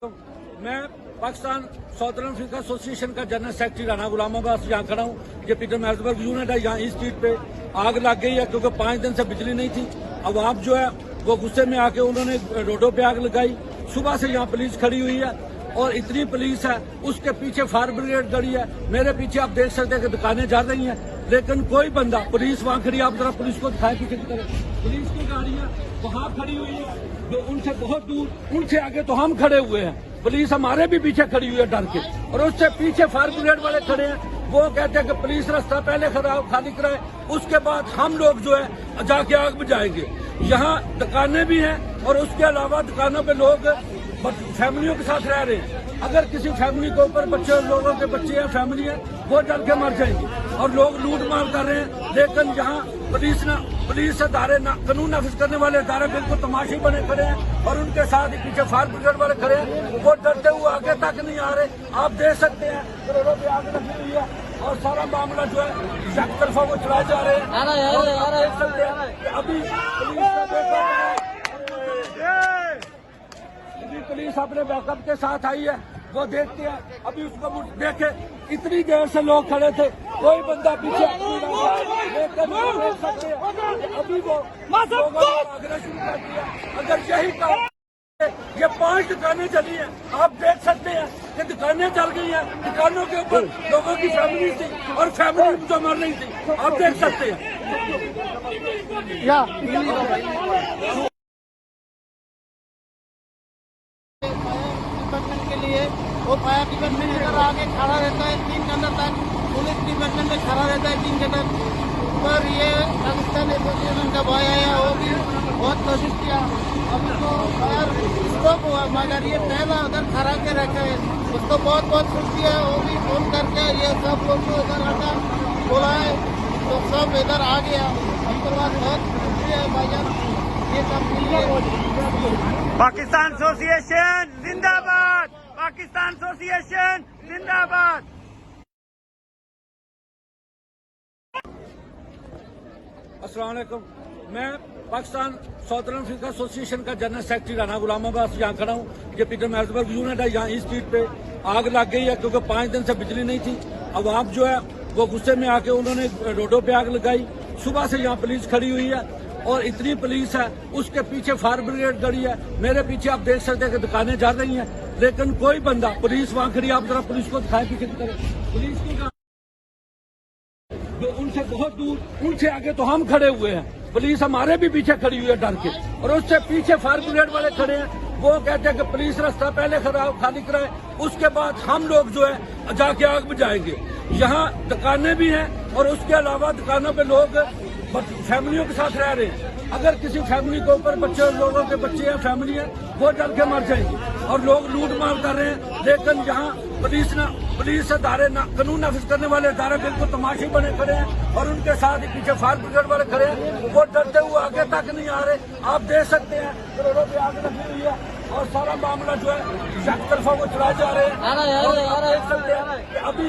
मैं Pakistan southern Africa association का general secretary Rana गुलाम अब्बास यहाँ खड़ा हूँ। ये पीटर मैर्सबर्ग यूनिट है। यहाँ इस स्ट्रीट पे आग लग गई है क्योंकि 5 दिन से बिजली नहीं थी। अवाम जो है वो गुस्से में आके उन्होंने रोडों पे आग लगाई। सुबह से यहाँ पुलिस खड़ी हुई है और इतनी पुलिस है, उसके पीछे फायर ब्रिगेड खड़ी है। मेरे पीछे आप देख सकते हैं कि दुकानें जा रही हैं, लेकिन कोई बंदा, पुलिस वहाँ खड़ी है। आप जरा पुलिस को दिखाएं पीछे की तरफ, पुलिस की गाड़ियाँ वहाँ खड़ी हुई है जो उनसे बहुत दूर, उनसे आगे तो हम खड़े हुए हैं। पुलिस हमारे भी पीछे खड़ी हुई है डर के, और उससे पीछे फायर ब्रिगेड वाले खड़े हैं। वो कहते हैं कि पुलिस रास्ता पहले खाली कराए, उसके बाद हम लोग जो है जाके आग बुझाएंगे। यहाँ दुकानें भी हैं और उसके अलावा दुकानों पे लोग फैमिलियों के साथ रह रहे हैं। अगर किसी फैमिली के ऊपर लोगों के बच्चे या फैमिली है, वो डर के मर जाएंगे। और लोग लूट मार कर रहे हैं, लेकिन यहाँ पुलिस अदारे कानून नाफिज करने वाले अदारे बिल्कुल तमाशी बने खड़े हैं और उनके साथ ही पीछे फायर ब्रिगेड वाले खड़े हैं। वो डरते हुए आगे तक नहीं आ रहे। आप देख सकते हैं रोडों पे आग लगी हुई है और सारा मामला जो है एक तरफा वो चलाए जा रहे हैं। देख सकते हैं अभी पुलिस अपने बैकअप के साथ आई है। वो देखते हैं, अभी उसको देखे इतनी देर से लोग खड़े थे, कोई बंदा पीछे लेकर देख सकते हैं अभी वो आगरा शुरू कर दिया। अगर यही काम, ये 5 दुकानें चली हैं, आप देख सकते हैं कि दुकानें चल गई हैं। दुकानों के ऊपर लोगों की फैमिली थी और फैमिली जो मर रही थी, आप देख सकते हैं। के लिए वो फायर डिपार्टमेंट इधर आके खड़ा रहता है 3 घंटे तक, पुलिस डिपार्टमेंट में खड़ा रहता है 3 घंटे पर। ये पाकिस्तान एसोसिएशन का भाई आया, वो भी बहुत कोशिश किया, अभी तो फायर स्टॉप हुआ, मगर ये पहला उधर खड़ा के रखा है। उसको बहुत बहुत शुक्रिया। वो भी फोन करके ये सब लोग को इधर आकर बुलाए तो सब इधर आ गया। उसके बाद बहुत शुक्रिया भाईजान, ये सब पाकिस्तान एसोसिएशन जिंदाबाद, पाकिस्तान एसोसिएशन जिंदाबाद। अस्सलाम वालेकुम। मैं पाकिस्तान साउदर्न अफ्रीका एसोसिएशन का जनरल सेक्रेटरी राना गुलाम अब्बास यहाँ खड़ा हूँ। ये पीटर मैर्सबर्ग यूनिट है। यहाँ इस स्ट्रीट पे आग लग गई है क्योंकि 5 दिन से बिजली नहीं थी। अवाम जो है वो गुस्से में आके उन्होंने रोडों पे आग लगाई। सुबह से यहाँ पुलिस खड़ी हुई है और इतनी पुलिस है, उसके पीछे फायर ब्रिगेड खड़ी है। मेरे पीछे आप देख सकते हैं कि दुकानें जा रही हैं, लेकिन कोई बंदा, पुलिस वहाँ खड़ी है। आप जरा पुलिस को दिखाएं पीछे की तरफ, पुलिस की जो उनसे बहुत दूर, उनसे आगे तो हम खड़े हुए हैं। पुलिस हमारे भी पीछे खड़ी हुई है डर के, और उससे पीछे फायर ब्रिगेड वाले खड़े हैं। वो कहते हैं कि पुलिस रास्ता पहले खाली कराए, उसके बाद हम लोग जो है जाके आग बुझाएंगे। यहाँ दुकानें भी हैं और उसके अलावा दुकानों पे लोग फैमिलियों के साथ रह रहे हैं। अगर किसी फैमिली के ऊपर लोगों के बच्चे या फैमिली है, वो डर के मर जाएंगे। और लोग लूट मार कर रहे हैं, लेकिन यहाँ पुलिस अदारे कानून नाफिज करने वाले अदारे बिल्कुल तमाशी बने खड़े हैं और उनके साथ ही पीछे फायर ब्रिगेड वाले खड़े हैं। वो डरते हुए आगे तक नहीं आ रहे। आप देख सकते हैं रोडों पे आग लगी हुई है और सारा मामला जो है एक तरफा वो चलाए जा रहे हैं। आप देख सकते हैं अभी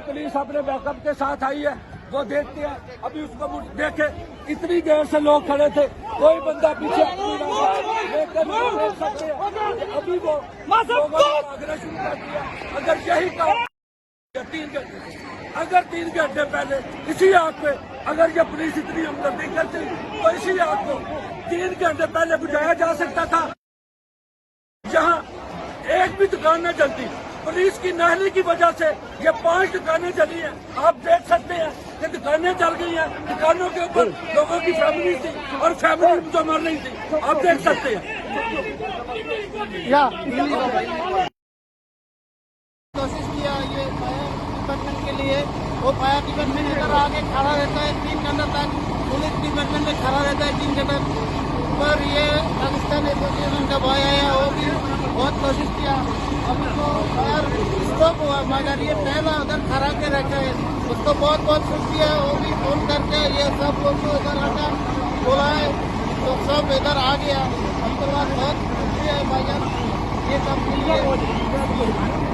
पुलिस अपने बैकअप के साथ आई है। वो देखते हैं, अभी उसको देखे इतनी देर से लोग खड़े थे, कोई बंदा पीछे लेकर देख सकते हैं अभी वो आगरा शुरू कर दिया। अगर यही काम 3 घंटे पहले इसी आग पे अगर ये पुलिस इतनी हमदर्दी करती तो इसी आग को 3 घंटे पहले बुझाया जा सकता था। जहाँ एक भी दुकान न जलती, पुलिस की नाहली की वजह से ये 5 दुकानें जली हैं। आप देख सकते हैं कि दुकानें जल गई हैं। दुकानों के ऊपर लोगों की फैमिली थी और फैमिली जो मर रही थी, आप देख सकते हैं। कोशिश किया ये फायर डिपार्टमेंट के लिए। वो फायर डिपार्टमेंट इधर आके खड़ा रहता है 3 घंटे तक, पुलिस डिपार्टमेंट में खड़ा रहता है 3 घंटे पर। ये पाकिस्तान एसोसिएशन का भाई आया, वो भी बहुत कोशिश किया, अभी तो फायर स्टॉप हुआ, मगर ये पहला उधर खड़ा के रखा है। उसको बहुत बहुत शुक्रिया। वो भी फोन करके ये सब लोग को इधर आकर बुलाए तो सब इधर आ गया। उसके बाद बहुत शुक्रिया भाईजान, ये सब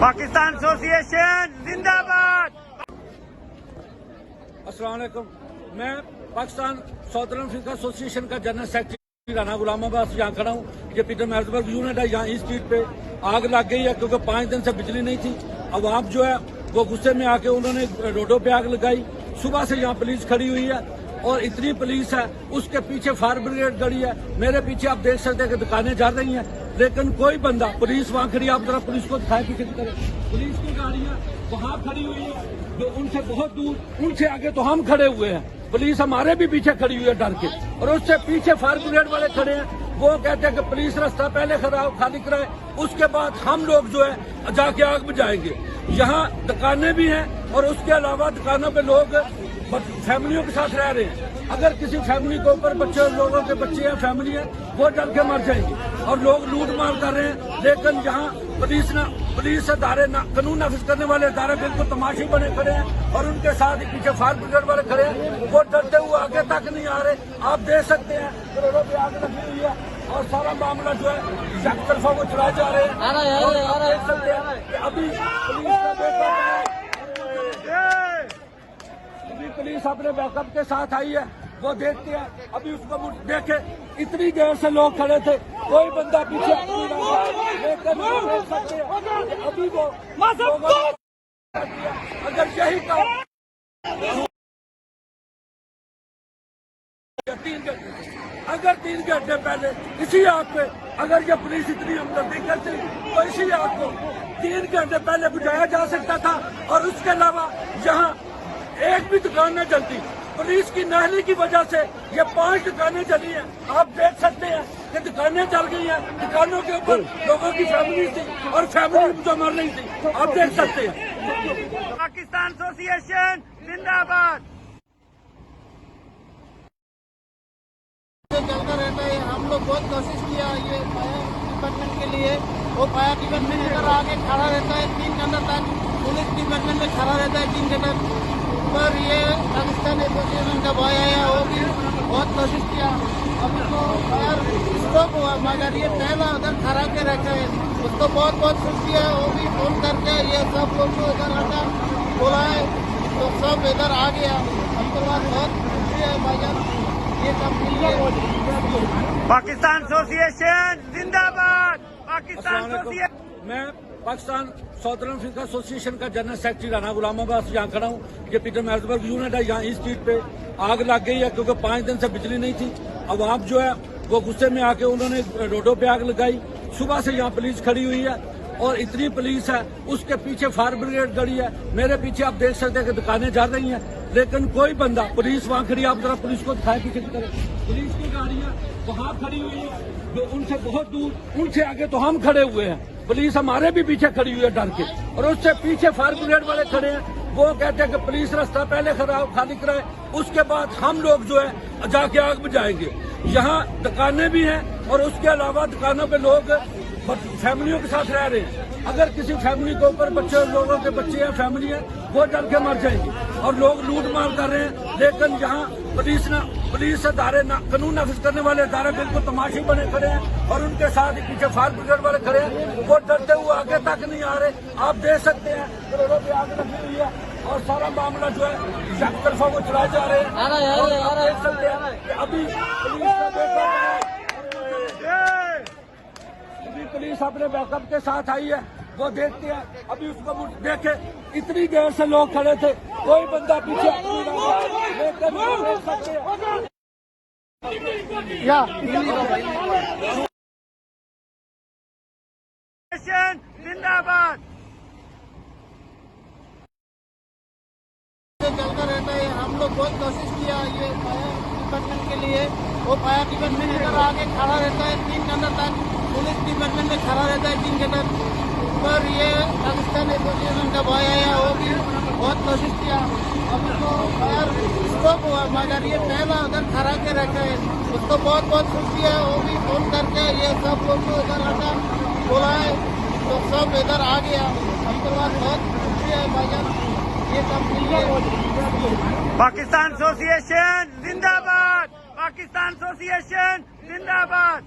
पाकिस्तान एसोसिएशन जिंदाबाद। अस्सलाम वालेकुम। मैं पाकिस्तान साउदर्न अफ्रीका एसोसिएशन का जनरल सेक्रेटरी राना गुलामाबाद से यहाँ खड़ा हूँ। ये पीटर मैर्सबर्ग यूनिट है, यहाँ इस स्ट्रीट पे आग लग गई है क्योंकि 5 दिन से बिजली नहीं थी। अवाम जो है वो गुस्से में आके उन्होंने रोडों पे आग लगाई। सुबह से यहाँ पुलिस खड़ी हुई है और इतनी पुलिस है, उसके पीछे फायर ब्रिगेड खड़ी है। मेरे पीछे आप देख सकते हैं कि दुकानें जा रही हैं, लेकिन कोई बंदा, पुलिस वहाँ खड़ी है। आप जरा पुलिस को दिखाए पीछे की तरफ, पुलिस की गाड़ियाँ वहाँ खड़ी हुई है जो उनसे बहुत दूर, उनसे आगे तो हम खड़े हुए हैं। पुलिस हमारे भी पीछे खड़ी हुई है डर के, और उससे पीछे फायर ब्रिगेड वाले खड़े हैं। वो कहते हैं कि पुलिस रास्ता पहले खाली कराए, उसके बाद हम लोग जो है जाके आग बुझाएंगे। यहाँ दुकानें भी हैं और उसके अलावा दुकानों पे लोग फैमिलियों के साथ रह रहे हैं। अगर किसी फैमिली के ऊपर बच्चे, लोगों के बच्चे या फैमिली है, वो डर के मर जाएंगे। और लोग लूट मार कर रहे हैं, लेकिन यहाँ पुलिस अदारे कानून नाफिज करने वाले अदारे बिल्कुल तमाशी बने खड़े हैं और उनके साथ ही पीछे फायर ब्रिगेड वाले खड़े हैं। वो डरते हुए आगे तक नहीं आ रहे। आप देख सकते हैं रोडों पे आग लगी हुई है और सारा मामला जो है एक तरफा वो चलाए जा रहे हैं। और देख सकते हैं कि अभी पुलिस का पुलिस अपने बैकअप के साथ आई है। वो देखते हैं, अभी उसको देखे, इतनी देर से लोग खड़े थे, कोई बंदा पीछे नहीं रहा, लेकिन वो देख सकते हैं अभी वो अगर यही काम 3 घंटे पहले इसी आग पे अगर ये पुलिस इतनी हमदर्दी करती तो इसी आग को 3 घंटे पहले बुझाया जा सकता था। और उसके अलावा यहाँ एक भी दुकान न जलती। पुलिस की नाहली की वजह से ये 5 दुकानें जली हैं। आप देख सकते हैं कि दुकानें जल गई हैं। दुकानों के ऊपर लोगों की फैमिली थी और फैमिली जो मर रही थी, आप देख सकते हैं। पाकिस्तान एसोसिएशन जिंदाबाद। चलता रहता है। हम लोग बहुत कोशिश किया ये फायर डिपार्टमेंट के लिए। वो फायर डिपार्टमेंट इधर आके खड़ा रहता है 3 घंटे तक। पुलिस डिपार्टमेंट में खड़ा रहता है 3 घंटे पर। ये पाकिस्तान एसोसिएशन का बॉय आया, वो भी बहुत कोशिश किया। अब उसको फायर स्टॉप हुआ, मगर ये पहला उधर खड़ा के रखा है। उसको बहुत बहुत शुक्रिया। वो भी फोन करके ये सब लोग को इधर हटा बुलाए तो सब इधर आ गया। हमको बहुत शुक्रिया है भाईजान, ये सब मिल गया। पाकिस्तान एसोसिएशन जिंदाबाद। पाकिस्तान एसोसिएशन। मैं पाकिस्तान सॉदर्न अफ्रीका एसोसिएशन का जनरल सेक्रेटरी राना गुलामाबाद से यहाँ खड़ा हूँ। ये पीटर मैर्सबर्ग यूनिट है, यहाँ इस स्ट्रीट पे आग लग गई है क्योंकि 5 दिन से बिजली नहीं थी। अवाम जो है वो गुस्से में आके उन्होंने रोडों पे आग लगाई। सुबह से यहाँ पुलिस खड़ी हुई है और इतनी पुलिस है, उसके पीछे फायर ब्रिगेड खड़ी है। मेरे पीछे आप देख सकते हैं कि दुकानें जा रही हैं, लेकिन कोई बंदा, पुलिस वहाँ खड़ी है। आप जरा पुलिस को दिखाए पीछे की तरफ, पुलिस की गाड़ियाँ वहाँ खड़ी हुई है जो उनसे बहुत दूर, उनसे आगे तो हम खड़े हुए हैं। पुलिस हमारे भी पीछे खड़ी हुई है डर के, और उससे पीछे फायर ब्रिगेड वाले खड़े हैं। वो कहते हैं कि पुलिस रास्ता पहले खाली कराए, उसके बाद हम लोग जो है जाके आग बुझाएंगे। यहाँ दुकानें भी हैं और उसके अलावा दुकानों पे लोग फैमिलियों के साथ रह रहे हैं। अगर किसी फैमिली के ऊपर बच्चे, लोगों के बच्चे या फैमिली है, वो डर के मर जाएंगे। और लोग लूट मार कर रहे हैं, लेकिन यहाँ पुलिस अदारे कानून नाफिज करने वाले अदारे बिल्कुल तमाशी बने खड़े हैं और उनके साथ ही पीछे फायर ब्रिगेड वाले खड़े हैं। वो डरते हुए आगे तक नहीं आ रहे। आप देख सकते हैं रोडों पे आग लगी हुई है और सारा मामला जो है एक तरफा वो चलाए जा रहे हैं। और देख सकते हैं कि अभी पुलिस अपने बैकअप के साथ आई है। वो देखते हैं, अभी उसको देखे, इतनी देर से लोग खड़े थे, कोई बंदा पीछे नहीं रहा, लेकिन वो देख सकते हैं जिंदाबाद। चलता रहता है। हम लोग बहुत कोशिश किया ये फायर डिपार्टमेंट के लिए। वो फायर डिपार्टमेंट इधर आके खड़ा रहता है 3 घंटे तक। पुलिस डिपार्टमेंट में खड़ा रहता है 3 घंटे पर। ये पाकिस्तान एसोसिएशन का बॉय आया, वो भी बहुत कोशिश किया। अब उसको फायर स्टॉप हुआ, मगर ये पहला उधर खड़ा के रखा है। उसको बहुत बहुत शुक्रिया। वो भी फोन करके ये सब लोग को इधर हटा बुलाए तो सब इधर आ गया। हमको बहुत शुक्रिया है भाईजान, ये सब मिल गया। पाकिस्तान एसोसिएशन जिंदाबाद। पाकिस्तान एसोसिएशन जिंदाबाद।